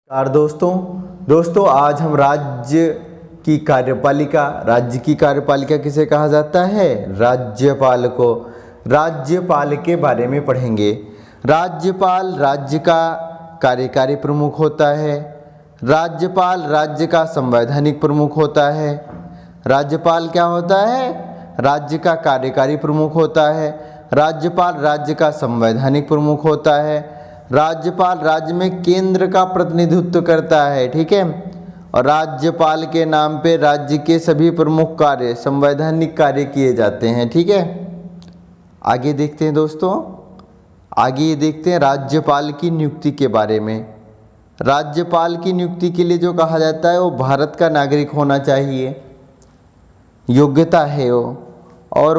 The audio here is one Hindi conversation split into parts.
दोस्तों आज हम राज्य की कार्यपालिका किसे कहा जाता है? राज्यपाल को। राज्यपाल के बारे में पढ़ेंगे। राज्यपाल राज्य का कार्यकारी प्रमुख होता है। राज्यपाल राज्य का संवैधानिक प्रमुख होता है। राज्यपाल क्या होता है? राज्य का कार्यकारी प्रमुख होता है। राज्यपाल राज्य का संवैधानिक प्रमुख होता है। राज्यपाल राज्य में केंद्र का प्रतिनिधित्व करता है, ठीक है। और राज्यपाल के नाम पे राज्य के सभी प्रमुख कार्य, संवैधानिक कार्य किए जाते हैं, ठीक है। आगे देखते हैं दोस्तों, आगे देखते हैं राज्यपाल की नियुक्ति के बारे में। राज्यपाल की नियुक्ति के लिए जो कहा जाता है वो भारत का नागरिक होना चाहिए, योग्यता है वो, और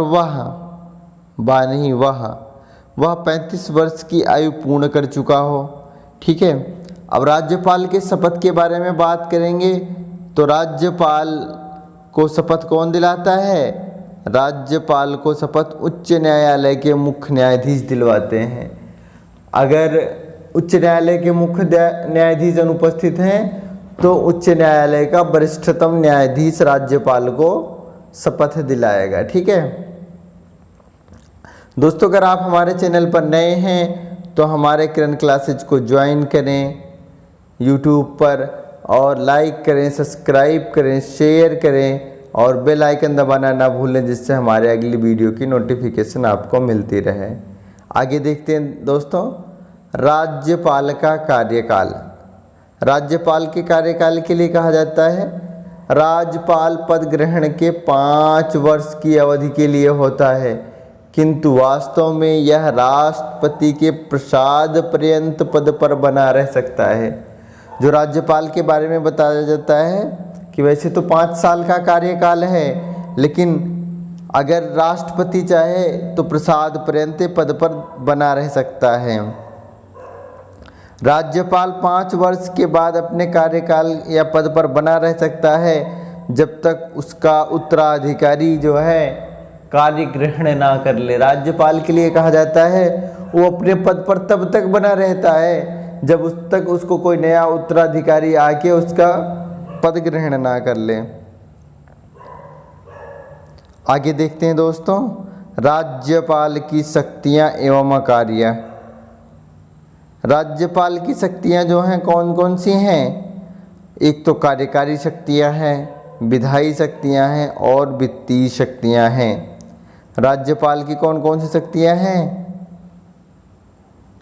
वह 35 वर्ष की आयु पूर्ण कर चुका हो, ठीक है। अब राज्यपाल के शपथ के बारे में बात करेंगे तो राज्यपाल को शपथ कौन दिलाता है? राज्यपाल को शपथ उच्च न्यायालय के मुख्य न्यायाधीश दिलवाते हैं। अगर उच्च न्यायालय के मुख्य न्यायाधीश अनुपस्थित हैं तो उच्च न्यायालय का वरिष्ठतम न्यायाधीश राज्यपाल को शपथ दिलाएगा, ठीक है। दोस्तों अगर आप हमारे चैनल पर नए हैं तो हमारे किरण क्लासेज को ज्वाइन करें यूट्यूब पर, और लाइक करें, सब्सक्राइब करें, शेयर करें और बेल आइकन दबाना ना भूलें, जिससे हमारे अगली वीडियो की नोटिफिकेशन आपको मिलती रहे। आगे देखते हैं दोस्तों, राज्यपाल का कार्यकाल। राज्यपाल के कार्यकाल के लिए कहा जाता है राज्यपाल पद ग्रहण के 5 वर्ष की अवधि के लिए होता है, किंतु वास्तव में यह राष्ट्रपति के प्रसाद पर्यंत पद पर बना रह सकता है। जो राज्यपाल के बारे में बताया जाता है कि वैसे तो 5 साल का कार्यकाल है, लेकिन अगर राष्ट्रपति चाहे तो प्रसाद पर्यंत पद पर बना रह सकता है। राज्यपाल 5 वर्ष के बाद अपने कार्यकाल या पद पर बना रह सकता है जब तक उसका उत्तराधिकारी जो है कार्य ग्रहण ना कर ले। राज्यपाल के लिए कहा जाता है वो अपने पद पर तब तक बना रहता है जब उस तक उसको कोई नया उत्तराधिकारी आके उसका पद ग्रहण ना कर ले। आगे देखते हैं दोस्तों, राज्यपाल की शक्तियां एवं कार्य। राज्यपाल की शक्तियां जो हैं कौन कौन सी हैं? एक तो कार्यकारी शक्तियां हैं, विधायी शक्तियां हैं और वित्तीय शक्तियां हैं। राज्यपाल की कौन कौन सी शक्तियां हैं?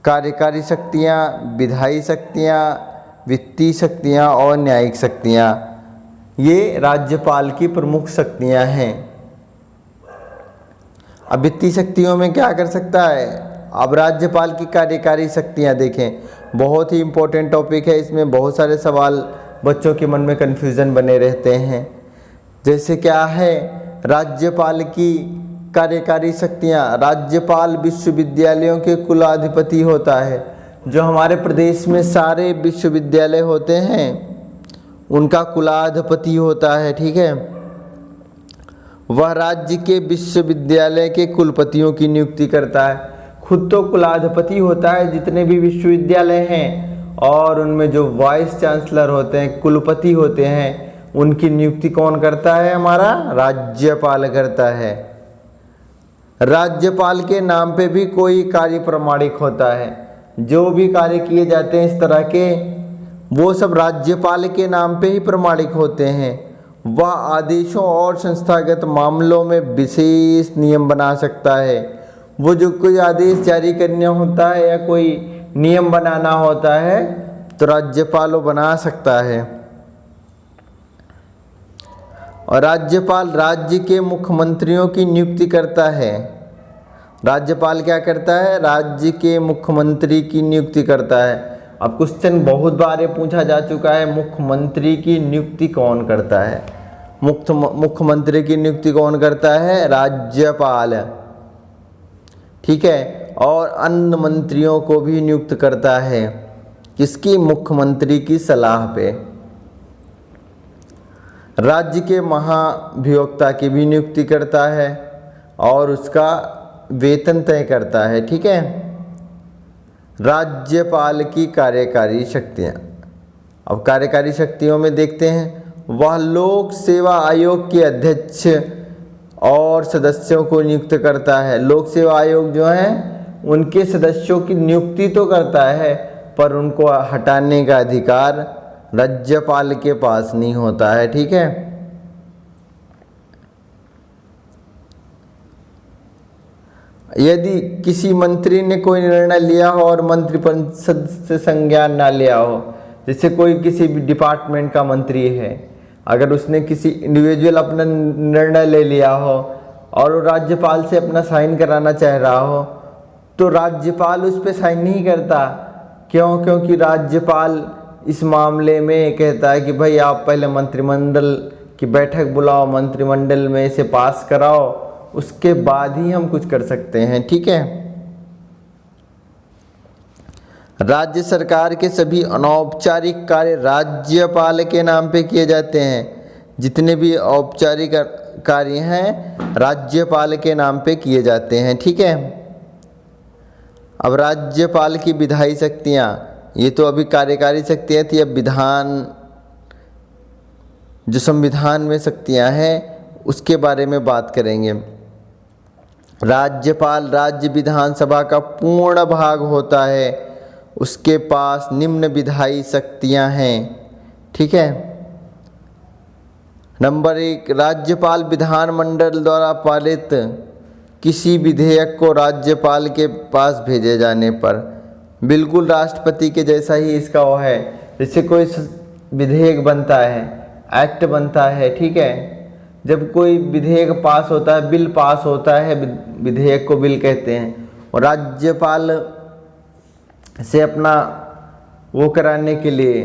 कार्यकारी शक्तियां, विधायी शक्तियां, वित्तीय शक्तियां और न्यायिक शक्तियां, ये राज्यपाल की प्रमुख शक्तियां हैं। अब वित्तीय शक्तियों में क्या कर सकता है? अब राज्यपाल की कार्यकारी शक्तियां देखें, बहुत ही इम्पोर्टेंट टॉपिक है, इसमें बहुत सारे सवाल बच्चों के मन में कन्फ्यूज़न बने रहते हैं। जैसे क्या है राज्यपाल की कार्यकारी शक्तियां? राज्यपाल विश्वविद्यालयों के कुलाधिपति होता है। जो हमारे प्रदेश में सारे विश्वविद्यालय होते हैं उनका कुलाधिपति होता है, ठीक है। वह राज्य के विश्वविद्यालय के कुलपतियों की नियुक्ति करता है। खुद तो कुलाधिपति होता है जितने भी विश्वविद्यालय हैं, और उनमें जो वाइस चांसलर होते हैं, कुलपति होते हैं, उनकी नियुक्ति कौन करता है? हमारा राज्यपाल करता है। राज्यपाल के नाम पे भी कोई कार्य प्रमाणिक होता है। जो भी कार्य किए जाते हैं इस तरह के, वो सब राज्यपाल के नाम पे ही प्रमाणिक होते हैं। वह आदेशों और संस्थागत मामलों में विशेष नियम बना सकता है। वो जो कोई आदेश जारी करना होता है या कोई नियम बनाना होता है तो राज्यपाल वो बना सकता है। और राज्यपाल राज्य के मुख्यमंत्रियों की नियुक्ति करता है। राज्यपाल क्या करता है? राज्य के मुख्यमंत्री की नियुक्ति करता है। अब क्वेश्चन बहुत बार पूछा जा चुका है, मुख्यमंत्री की नियुक्ति कौन करता है? मुख्यमंत्री की नियुक्ति कौन करता है? राज्यपाल, ठीक है। और अन्य मंत्रियों को भी नियुक्त करता है, किसकी? मुख्यमंत्री की सलाह पे। राज्य के महाधिवक्ता की भी नियुक्ति करता है और उसका वेतन तय करता है, ठीक है। राज्यपाल की कार्यकारी शक्तियाँ। अब कार्यकारी शक्तियों में देखते हैं, वह लोक सेवा आयोग के अध्यक्ष और सदस्यों को नियुक्त करता है। लोक सेवा आयोग जो है उनके सदस्यों की नियुक्ति तो करता है, पर उनको हटाने का अधिकार राज्यपाल के पास नहीं होता है। ठीक है। यदि किसी मंत्री ने कोई निर्णय लिया हो और मंत्रिपरिषद से संज्ञान ना लिया हो, जैसे कोई किसी भी डिपार्टमेंट का मंत्री है, अगर उसने किसी इंडिविजुअल अपना निर्णय ले लिया हो और वो राज्यपाल से अपना साइन कराना चाह रहा हो, तो राज्यपाल उस पर साइन नहीं करता। क्यों? क्योंकि राज्यपाल इस मामले में कहता है कि भाई आप पहले मंत्रिमंडल की बैठक बुलाओ, मंत्रिमंडल में इसे पास कराओ, उसके बाद ही हम कुछ कर सकते हैं। ठीक है। राज्य सरकार के सभी अनौपचारिक कार्य राज्यपाल के नाम पे किए जाते हैं। जितने भी औपचारिक कार्य हैं राज्यपाल के नाम पे किए जाते हैं। ठीक है। अब राज्यपाल की विधायी शक्तियाँ, ये तो अभी कार्यकारी शक्तियाँ थी, अब विधान जो संविधान में शक्तियाँ हैं उसके बारे में बात करेंगे। राज्यपाल राज्य विधानसभा का पूर्ण भाग होता है, उसके पास निम्न विधायी शक्तियाँ हैं। ठीक है। नंबर 1, राज्यपाल विधानमंडल द्वारा पारित किसी विधेयक को राज्यपाल के पास भेजे जाने पर, बिल्कुल राष्ट्रपति के जैसा ही इसका वो है। जैसे कोई विधेयक बनता है, एक्ट बनता है, ठीक है, जब कोई विधेयक पास होता है, बिल पास होता है, विधेयक को बिल कहते हैं, और राज्यपाल से अपना वो कराने के लिए,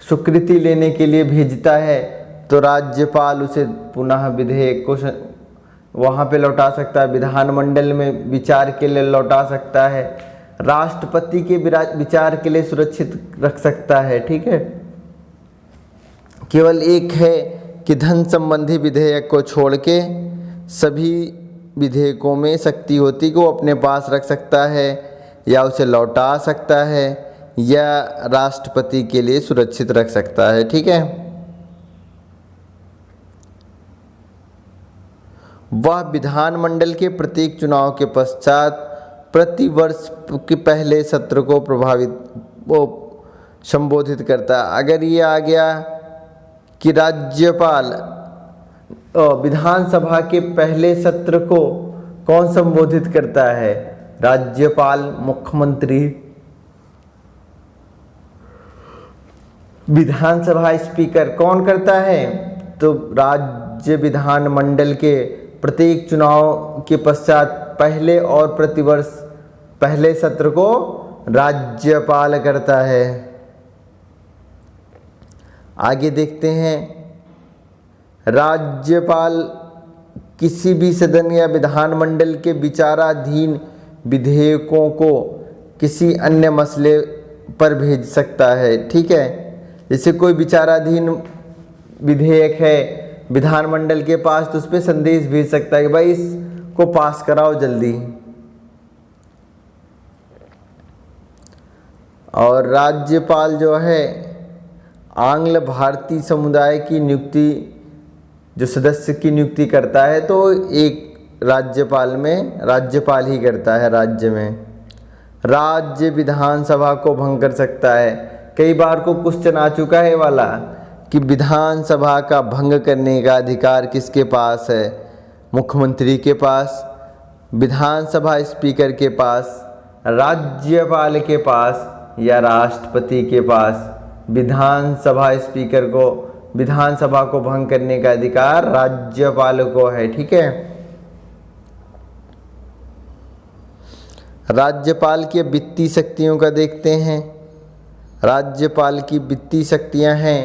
स्वीकृति लेने के लिए भेजता है, तो राज्यपाल उसे पुनः विधेयक को वहाँ पे लौटा सकता है, विधानमंडल में विचार के लिए लौटा सकता है, राष्ट्रपति के विचार के लिए सुरक्षित रख सकता है। ठीक है। केवल एक है कि धन संबंधी विधेयक को छोड़ के सभी विधेयकों में शक्ति होती कि वो अपने पास रख सकता है या उसे लौटा सकता है या राष्ट्रपति के लिए सुरक्षित रख सकता है। ठीक है। वह विधानमंडल के प्रत्येक चुनाव के पश्चात प्रति वर्ष के पहले सत्र को संबोधित करता है। अगर ये आ गया कि राज्यपाल विधानसभा के पहले सत्र को कौन संबोधित करता है? राज्यपाल, मुख्यमंत्री, विधानसभा स्पीकर कौन करता है? तो राज्य विधानमंडल के प्रत्येक चुनाव के पश्चात पहले और प्रतिवर्ष पहले सत्र को राज्यपाल करता है। आगे देखते हैं, राज्यपाल किसी भी सदन या विधानमंडल के विचाराधीन विधेयकों को किसी अन्य मसले पर भेज सकता है। ठीक है। जैसे कोई विचाराधीन विधेयक है विधानमंडल के पास, तो उस पर संदेश भेज सकता है कि भाई इसको पास कराओ जल्दी। और राज्यपाल जो है आंग्ल भारतीय समुदाय की नियुक्ति, जो सदस्य की नियुक्ति करता है, तो एक राज्यपाल में राज्यपाल ही करता है राज्य में। राज्य विधानसभा को भंग कर सकता है। कई बार को क्वेश्चन आ चुका है वाला कि विधानसभा का भंग करने का अधिकार किसके पास है? मुख्यमंत्री के पास, विधानसभा स्पीकर के पास, राज्यपाल के पास या राष्ट्रपति के पास? विधानसभा स्पीकर को, विधानसभा को भंग करने का अधिकार राज्यपाल को है। ठीक है। राज्यपाल की वित्तीय शक्तियों का देखते हैं। राज्यपाल की वित्तीय शक्तियां हैं,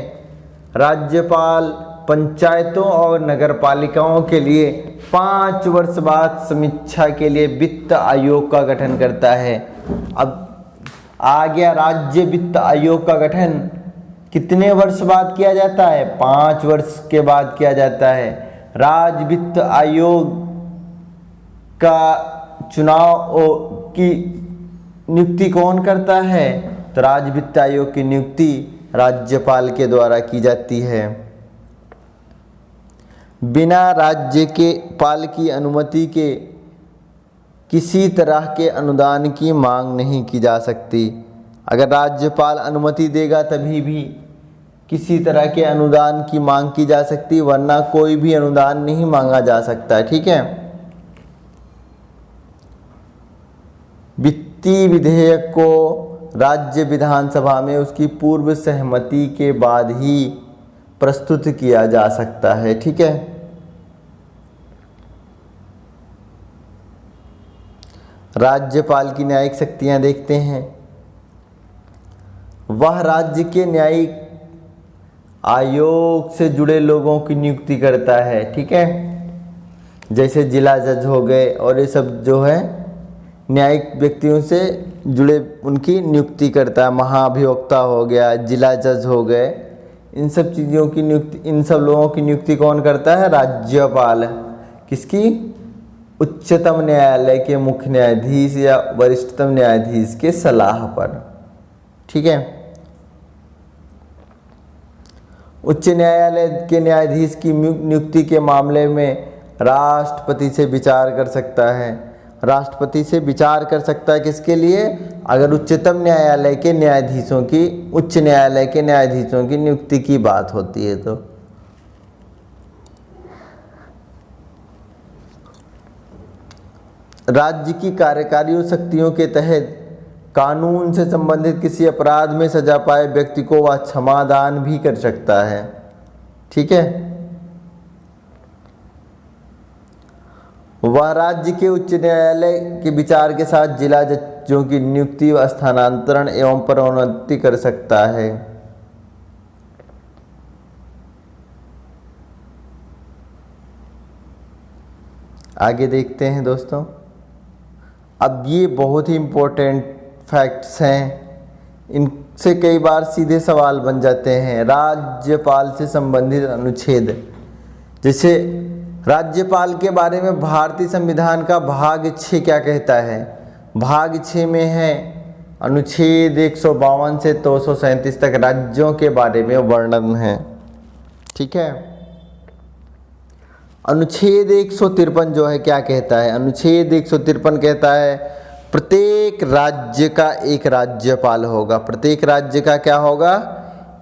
राज्यपाल पंचायतों और नगरपालिकाओं के लिए 5 वर्ष बाद समीक्षा के लिए वित्त आयोग का गठन करता है। अब आ गया राज्य वित्त आयोग का गठन कितने वर्ष बाद किया जाता है? 5 वर्ष के बाद किया जाता है। राज्य वित्त आयोग का चुनाव की नियुक्ति कौन करता है? तो राज्य वित्त आयोग की नियुक्ति राज्यपाल के द्वारा की जाती है। बिना राज्य के पाल की अनुमति के किसी तरह के अनुदान की मांग नहीं की जा सकती। अगर राज्यपाल अनुमति देगा तभी भी किसी तरह के अनुदान की मांग की जा सकती, वरना कोई भी अनुदान नहीं मांगा जा सकता। ठीक है। वित्तीय विधेयक को राज्य विधानसभा में उसकी पूर्व सहमति के बाद ही प्रस्तुत किया जा सकता है। ठीक है। राज्यपाल की न्यायिक शक्तियां देखते हैं। वह राज्य के न्यायिक आयोग से जुड़े लोगों की नियुक्ति करता है। ठीक है। जैसे जिला जज हो गए और ये सब जो है न्यायिक व्यक्तियों से जुड़े, उनकी नियुक्ति करता है। महाभियोक्ता हो गया, जिला जज हो गए, इन सब चीज़ों की नियुक्ति, इन सब लोगों की नियुक्ति कौन करता है? राज्यपाल। किसकी? उच्चतम न्यायालय के मुख्य न्यायाधीश या वरिष्ठतम न्यायाधीश के सलाह पर। ठीक है। उच्च न्यायालय के न्यायाधीश की नियुक्ति के मामले में राष्ट्रपति से विचार कर सकता है। राष्ट्रपति से विचार कर सकता है किसके लिए? अगर उच्चतम न्यायालय के न्यायाधीशों की, उच्च न्यायालय के न्यायाधीशों की नियुक्ति की बात होती है तो। राज्य की कार्यकारी शक्तियों के तहत कानून से संबंधित किसी अपराध में सजा पाए व्यक्ति को वह क्षमादान भी कर सकता है। ठीक है। वह राज्य के उच्च न्यायालय के विचार के साथ जिला जजों की नियुक्ति व स्थानांतरण एवं प्रोन्नति कर सकता है। आगे देखते हैं दोस्तों। अब ये बहुत ही इम्पोर्टेंट फैक्ट्स हैं, इनसे कई बार सीधे सवाल बन जाते हैं। राज्यपाल से संबंधित अनुच्छेद, जैसे राज्यपाल के बारे में भारतीय संविधान का भाग 6 क्या कहता है? भाग 6 में है अनुच्छेद 152 से 237 तक राज्यों के बारे में वर्णन है। ठीक है। अनुच्छेद 153 जो है क्या कहता है? अनुच्छेद 153 कहता है प्रत्येक राज्य का एक राज्यपाल होगा। प्रत्येक राज्य का क्या होगा?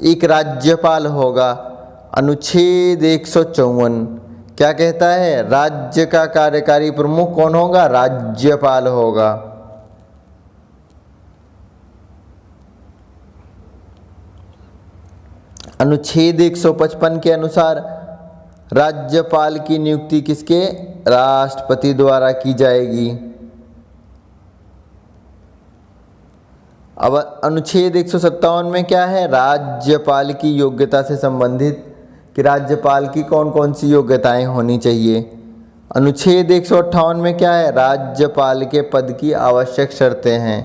एक राज्यपाल होगा। अनुच्छेद 154 क्या कहता है? राज्य का कार्यकारी प्रमुख कौन होगा? राज्यपाल होगा। अनुच्छेद 155 के अनुसार राज्यपाल की नियुक्ति किसके? राष्ट्रपति द्वारा की जाएगी। अब अनुच्छेद 157 में क्या है? राज्यपाल की योग्यता से संबंधित कि राज्यपाल की कौन कौन सी योग्यताएं होनी चाहिए। अनुच्छेद 158 में क्या है? राज्यपाल के पद की आवश्यक शर्तें हैं।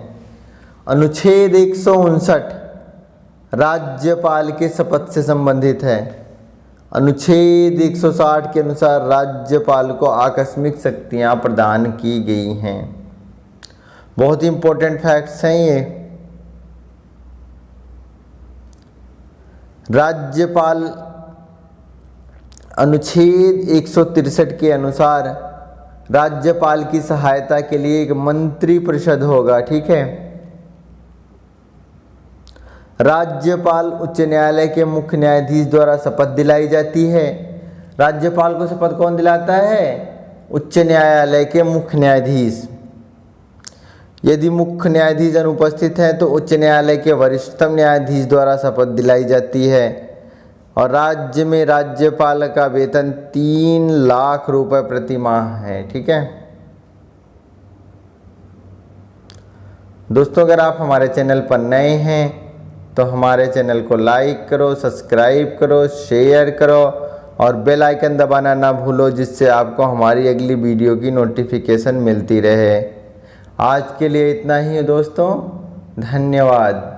अनुच्छेद 159 राज्यपाल के शपथ से संबंधित है। अनुच्छेद 160 के अनुसार राज्यपाल को आकस्मिक शक्तियां प्रदान की गई हैं। बहुत ही इंपॉर्टेंट फैक्ट्स हैं ये। राज्यपाल अनुच्छेद 163 के अनुसार राज्यपाल की सहायता के लिए एक मंत्री परिषद होगा। ठीक है। राज्यपाल उच्च न्यायालय के मुख्य न्यायाधीश द्वारा शपथ दिलाई जाती है। राज्यपाल को शपथ कौन दिलाता है? उच्च न्यायालय के मुख्य न्यायाधीश। यदि मुख्य न्यायाधीश अनुपस्थित हैं तो उच्च न्यायालय के वरिष्ठतम न्यायाधीश द्वारा शपथ दिलाई जाती है। और राज्य में राज्यपाल का वेतन 3 लाख रुपए प्रति माह है। ठीक है दोस्तों, अगर आप हमारे चैनल पर नए हैं तो हमारे चैनल को लाइक करो, सब्सक्राइब करो, शेयर करो और बेल आइकन दबाना ना भूलो, जिससे आपको हमारी अगली वीडियो की नोटिफिकेशन मिलती रहे। आज के लिए इतना ही दोस्तों, धन्यवाद।